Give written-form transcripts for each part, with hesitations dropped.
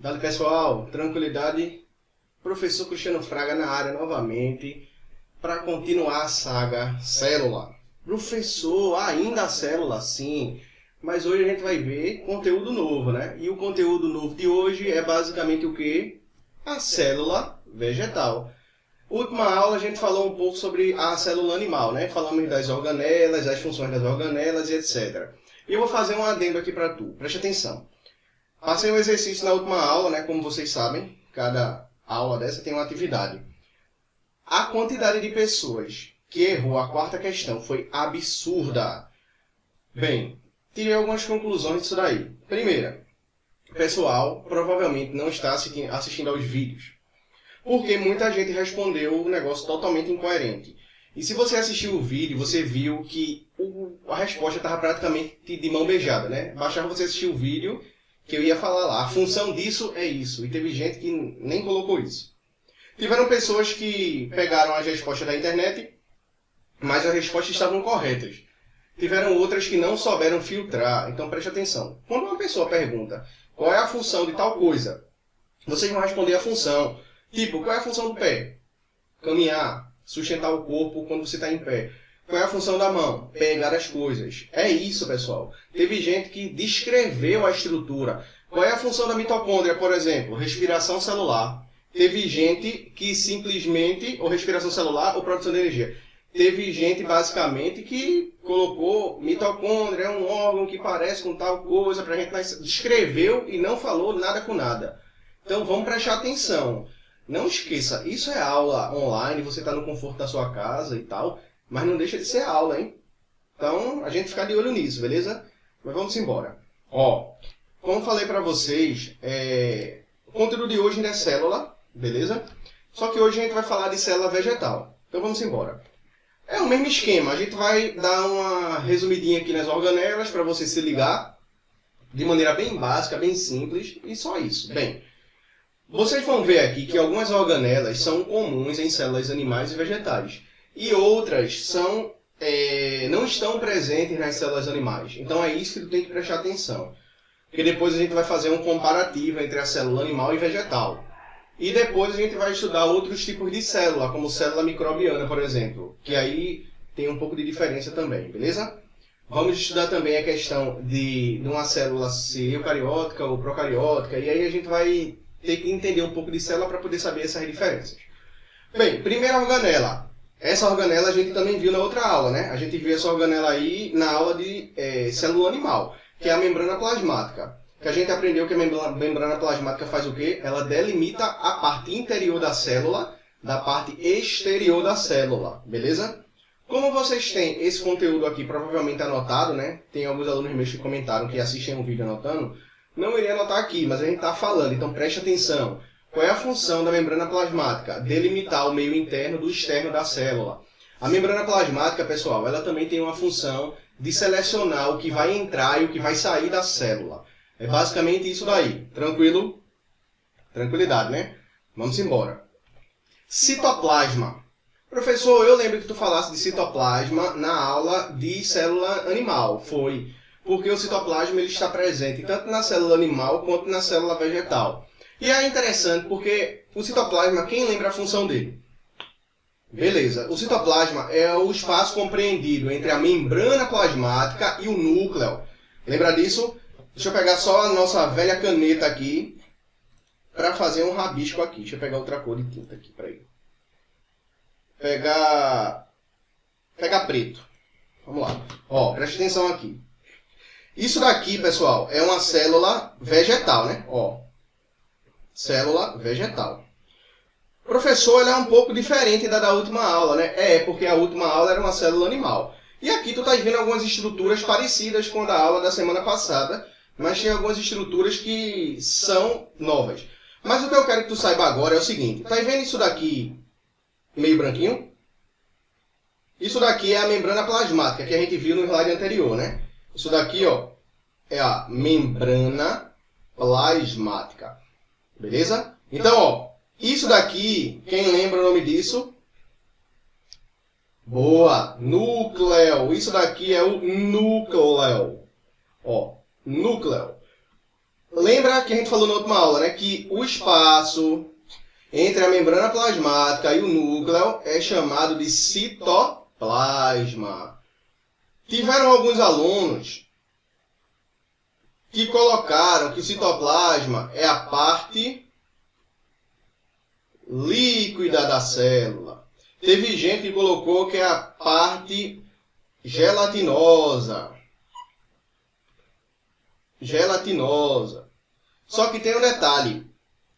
Dale pessoal, tranquilidade. Professor Cristiano Fraga na área novamente para continuar a saga célula. Professor, ainda a célula, sim, mas hoje a gente vai ver conteúdo novo, né? E o conteúdo novo de hoje é basicamente o quê? A célula vegetal. Última aula a gente falou um pouco sobre a célula animal, né? Falamos das organelas, das funções das organelas e etc. E eu vou fazer um adendo aqui para tu, preste atenção. Passei um exercício na última aula, né? Como vocês sabem, cada aula dessa tem uma atividade. A quantidade de pessoas que errou a quarta questão foi absurda. Bem, tirei algumas conclusões disso daí. Primeira, o pessoal provavelmente não está assistindo aos vídeos, porque muita gente respondeu o negócio totalmente incoerente. E se você assistiu o vídeo, você viu que a resposta estava praticamente de mão beijada, né? Bastava você assistir o vídeo que eu ia falar lá. A função disso é isso. E teve gente que nem colocou isso. Tiveram pessoas que pegaram as respostas da internet, mas as respostas estavam corretas. Tiveram outras que não souberam filtrar. Então preste atenção. Quando uma pessoa pergunta qual é a função de tal coisa, vocês vão responder a função. Tipo, qual é a função do pé? Caminhar, sustentar o corpo quando você está em pé. Qual é a função da mão? Pegar as coisas. É isso, pessoal. Teve gente que descreveu a estrutura. Qual é a função da mitocôndria, por exemplo? Respiração celular. Teve gente que simplesmente, ou respiração celular ou produção de energia. Teve gente, basicamente, que colocou mitocôndria, é um órgão que parece com tal coisa, pra gente, mas descreveu e não falou nada com nada. Então, vamos prestar atenção. Não esqueça, isso é aula online, você está no conforto da sua casa e tal, mas não deixa de ser aula, hein? Então, a gente fica de olho nisso, beleza? Mas vamos embora. Ó, como falei para vocês, o conteúdo de hoje ainda é célula, beleza? Só que hoje a gente vai falar de célula vegetal. Então vamos embora. É o mesmo esquema, a gente vai dar uma resumidinha aqui nas organelas para você se ligar, de maneira bem básica, bem simples, e só isso. Bem, vocês vão ver aqui que algumas organelas são comuns em células animais e vegetais. E outras não estão presentes nas células animais. Então é isso que tu tem que prestar atenção. Porque depois a gente vai fazer um comparativo entre a célula animal e vegetal. E depois a gente vai estudar outros tipos de célula, como célula microbiana, por exemplo. Que aí tem um pouco de diferença também, beleza? Vamos estudar também a questão de uma célula ser eucariótica ou procariótica. E aí a gente vai ter que entender um pouco de célula para poder saber essas diferenças. Bem, primeira organela. Essa organela a gente também viu na outra aula, né? A gente viu essa organela aí na aula de célula animal, que é a membrana plasmática. Que a gente aprendeu que a membrana plasmática faz o quê? Ela delimita a parte interior da célula da parte exterior da célula, beleza? Como vocês têm esse conteúdo aqui provavelmente anotado, né? Tem alguns alunos meus que comentaram que assistem um vídeo anotando. Não irei anotar aqui, mas a gente está falando, então preste atenção. Qual é a função da membrana plasmática? Delimitar o meio interno do externo da célula. A membrana plasmática, pessoal, ela também tem uma função de selecionar o que vai entrar e o que vai sair da célula. É basicamente isso daí. Tranquilo? Tranquilidade, né? Vamos embora. Citoplasma. Professor, eu lembro que tu falasse de citoplasma na aula de célula animal. Foi porque o citoplasma ele está presente tanto na célula animal quanto na célula vegetal. E é interessante porque o citoplasma, quem lembra a função dele? Beleza. O citoplasma é o espaço compreendido entre a membrana plasmática e o núcleo. Lembra disso? Deixa eu pegar só a nossa velha caneta aqui para fazer um rabisco aqui. Deixa eu pegar outra cor de tinta aqui, peraí. Pegar preto. Vamos lá. Ó, preste atenção aqui. Isso daqui, pessoal, é uma célula vegetal, né? Ó, célula vegetal. Professor, ela é um pouco diferente da última aula, né? Porque a última aula era uma célula animal. E aqui tu tá vendo algumas estruturas parecidas com a da aula da semana passada, mas tem algumas estruturas que são novas. Mas o que eu quero que tu saiba agora é o seguinte. Tá vendo isso daqui meio branquinho? Isso daqui é a membrana plasmática que a gente viu no slide anterior, né? Isso daqui, ó, é a membrana plasmática. Beleza? Então, ó, isso daqui, quem lembra o nome disso? Boa! Núcleo. Isso daqui é o núcleo. Ó, núcleo. Lembra que a gente falou na última aula, né? Que o espaço entre a membrana plasmática e o núcleo é chamado de citoplasma. Tiveram alguns alunos que colocaram que o citoplasma é a parte líquida da célula. Teve gente que colocou que é a parte gelatinosa. Só que tem um detalhe.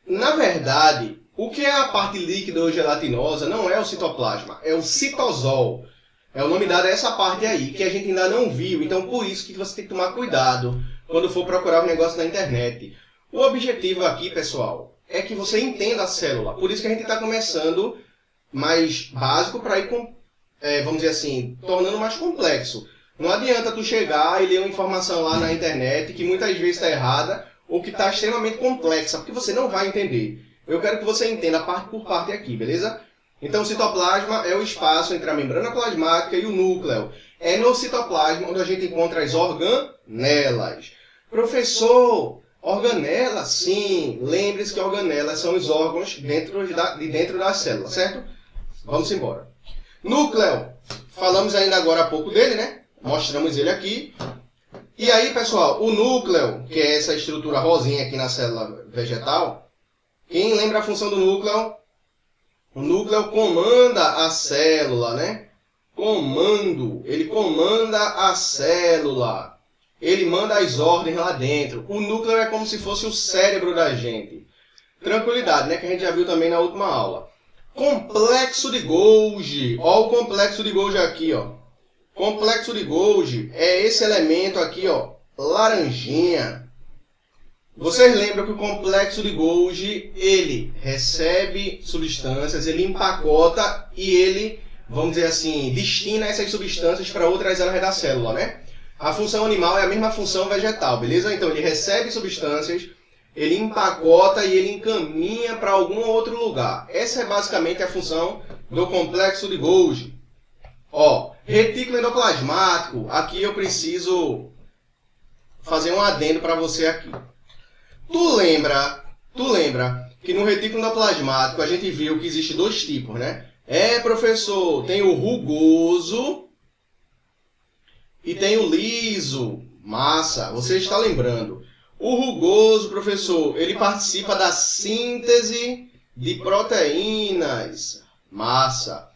Na verdade, o que é a parte líquida ou gelatinosa não é o citoplasma, é o citosol. É o nome dado a essa parte aí, que a gente ainda não viu. Então, por isso que você tem que tomar cuidado quando for procurar um negócio na internet. O objetivo aqui, pessoal, é que você entenda a célula. Por isso que a gente está começando mais básico para ir, vamos dizer assim, tornando mais complexo. Não adianta tu chegar e ler uma informação lá na internet que muitas vezes está errada ou que está extremamente complexa, porque você não vai entender. Eu quero que você entenda parte por parte aqui, beleza? Então, o citoplasma é o espaço entre a membrana plasmática e o núcleo. É no citoplasma onde a gente encontra as organelas. Professor, organelas? Sim. Lembre-se que organelas são os órgãos de dentro da célula, certo? Vamos embora. Núcleo. Falamos ainda agora há pouco dele, né? Mostramos ele aqui. E aí, pessoal, o núcleo, que é essa estrutura rosinha aqui na célula vegetal, quem lembra a função do núcleo? O núcleo comanda a célula, né? Ele comanda a célula. Ele manda as ordens lá dentro. O núcleo é como se fosse o cérebro da gente. Tranquilidade, né? Que a gente já viu também na última aula. Complexo de Golgi. Ó o complexo de Golgi aqui, ó. Complexo de Golgi é esse elemento aqui, ó, laranjinha. Vocês lembram que o complexo de Golgi, ele recebe substâncias, ele empacota e ele, vamos dizer assim, destina essas substâncias para outras áreas da célula, né? A função animal é a mesma função vegetal, beleza? Então, ele recebe substâncias, ele empacota e ele encaminha para algum outro lugar. Essa é basicamente a função do complexo de Golgi. Ó, retículo endoplasmático, aqui eu preciso fazer um adendo para você aqui. Tu lembra que no retículo endoplasmático a gente viu que existe dois tipos, né? Professor, tem o rugoso e tem o liso. Massa, você está lembrando. O rugoso, professor, ele participa da síntese de proteínas. Massa.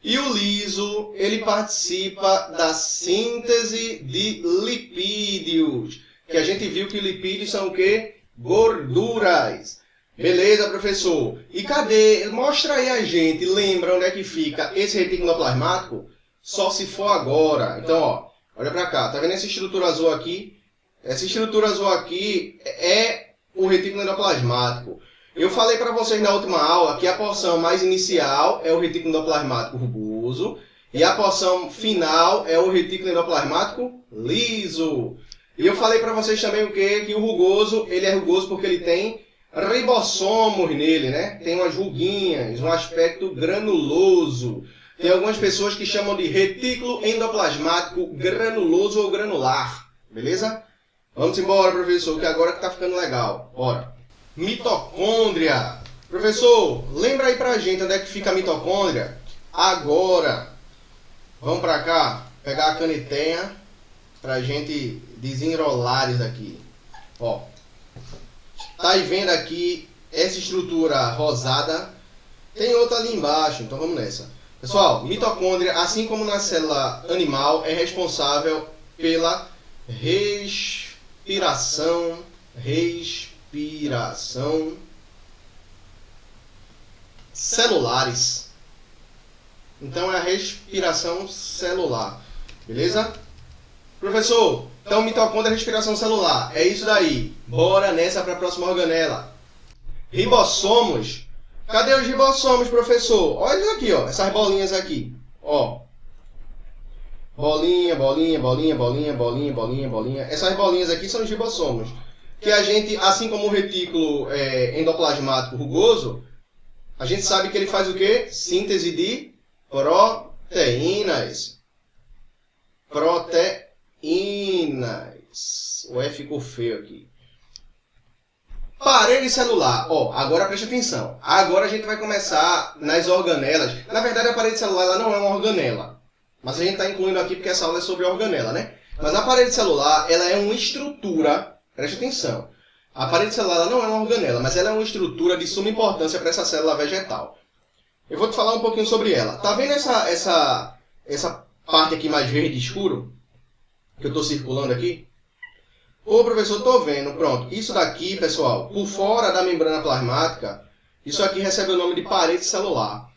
E o liso, ele participa da síntese de lipídios. Que a gente viu que lipídios são o quê? Gorduras. Beleza, professor? E cadê? Mostra aí a gente. Lembra onde é que fica esse retículo endoplasmático? Só se for agora. Então, ó, olha pra cá. Tá vendo essa estrutura azul aqui? Essa estrutura azul aqui é o retículo endoplasmático. Eu falei para vocês na última aula que a porção mais inicial é o retículo endoplasmático rugoso e a porção final é o retículo endoplasmático liso. E eu falei para vocês também o quê? Que o rugoso, ele é rugoso porque ele tem ribossomos nele, né? Tem umas ruguinhas, um aspecto granuloso. Tem algumas pessoas que chamam de retículo endoplasmático granuloso ou granular. Beleza? Vamos embora, professor, que agora que tá ficando legal. Bora. Mitocôndria. Professor, lembra aí pra gente onde é que fica a mitocôndria? Agora. Vamos pra cá, pegar a canetinha pra gente desenrolar isso aqui. Ó. Tá aí vendo aqui essa estrutura rosada? Tem outra ali embaixo, então vamos nessa. Pessoal, mitocôndria, assim como na célula animal, é responsável pela respiração celulares. Então é a respiração celular. Beleza? Professor, então mitocôndria é respiração celular. É isso daí. Bora nessa para a próxima organela. Ribossomos. Cadê os ribossomos, professor? Olha isso aqui, ó. Essas bolinhas aqui. Ó. Bolinha, bolinha, bolinha, bolinha, bolinha, bolinha, bolinha. Essas bolinhas aqui são os ribossomos. Que a gente, assim como o retículo endoplasmático rugoso, a gente sabe que ele faz o quê? Síntese de proteínas. Proteínas. O F ficou feio aqui. Parede celular. Ó, agora preste atenção. Agora a gente vai começar nas organelas. Na verdade, a parede celular ela não é uma organela. Mas a gente está incluindo aqui porque essa aula é sobre organela, né? Mas a parede celular, ela é uma estrutura, preste atenção. A parede celular ela não é uma organela, mas ela é uma estrutura de suma importância para essa célula vegetal. Eu vou te falar um pouquinho sobre ela. Tá vendo essa parte aqui mais verde escuro? Que eu estou circulando aqui? Ô, professor, estou vendo. Pronto. Isso daqui, pessoal, por fora da membrana plasmática, isso aqui recebe o nome de parede celular.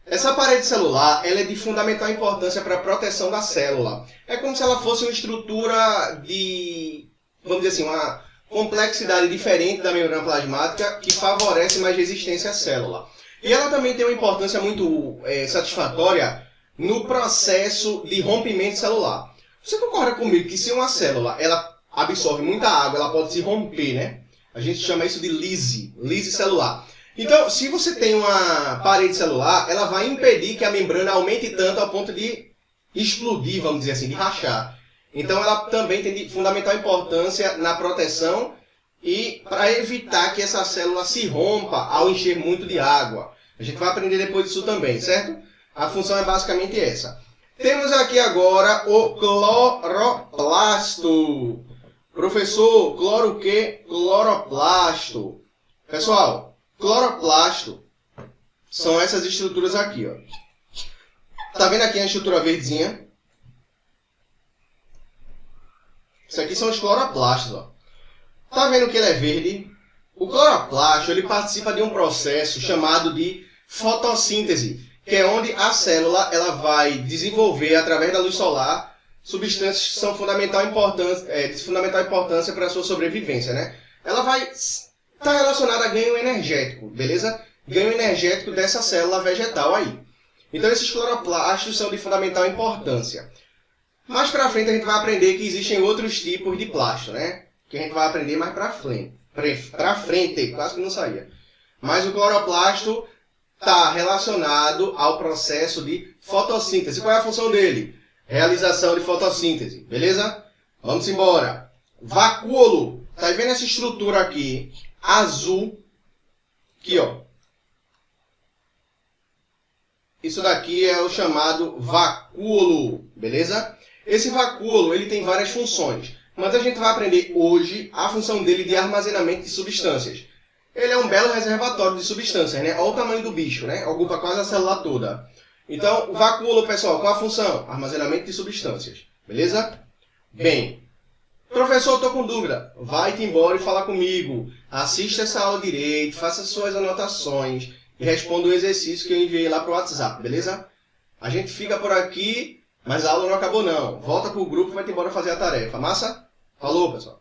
Essa parede celular ela é de fundamental importância para a proteção da célula. É como se ela fosse uma estrutura de, vamos dizer assim, uma complexidade diferente da membrana plasmática que favorece mais resistência à célula. E ela também tem uma importância muito satisfatória no processo de rompimento celular. Você concorda comigo que se uma célula ela absorve muita água, ela pode se romper, né? A gente chama isso de lise celular. Então, se você tem uma parede celular, ela vai impedir que a membrana aumente tanto ao ponto de explodir, vamos dizer assim, de rachar. Então, ela também tem de fundamental importância na proteção e para evitar que essa célula se rompa ao encher muito de água. A gente vai aprender depois disso também, certo? A função é basicamente essa. Temos aqui agora o cloroplasto. Professor, cloro o quê? Cloroplasto. Pessoal, cloroplasto são essas estruturas aqui, ó. Tá vendo aqui a estrutura verdezinha? Isso aqui são os cloroplastos, ó. Tá vendo que ele é verde? O cloroplasto, ele participa de um processo chamado de fotossíntese, que é onde a célula ela vai desenvolver, através da luz solar, substâncias que são de fundamental importância para a sua sobrevivência, né? Ela vai estar relacionada a ganho energético, beleza? Ganho energético dessa célula vegetal aí. Então esses cloroplastos são de fundamental importância. Mais para frente a gente vai aprender que existem outros tipos de plasto, né? Que a gente vai aprender mais para frente. Quase que não saía. Mas o cloroplasto está relacionado ao processo de fotossíntese. Qual é a função dele? Realização de fotossíntese, beleza? Vamos embora. Vacúolo. Tá vendo essa estrutura aqui, azul? Aqui, ó. Isso daqui é o chamado vacúolo, beleza? Esse vacúolo, ele tem várias funções. Mas a gente vai aprender hoje a função dele de armazenamento de substâncias. Ele é um belo reservatório de substâncias, né? Olha o tamanho do bicho, né? Ocupa quase a célula toda. Então, o vacúolo, pessoal, qual a função? Armazenamento de substâncias. Beleza? Bem, professor, estou com dúvida. Vai-te embora e fala comigo. Assista essa aula direito, faça suas anotações e responda o exercício que eu enviei lá para o WhatsApp, beleza? A gente fica por aqui, mas a aula não acabou não. Volta para o grupo e vai-te embora fazer a tarefa. Massa? Falou, pessoal.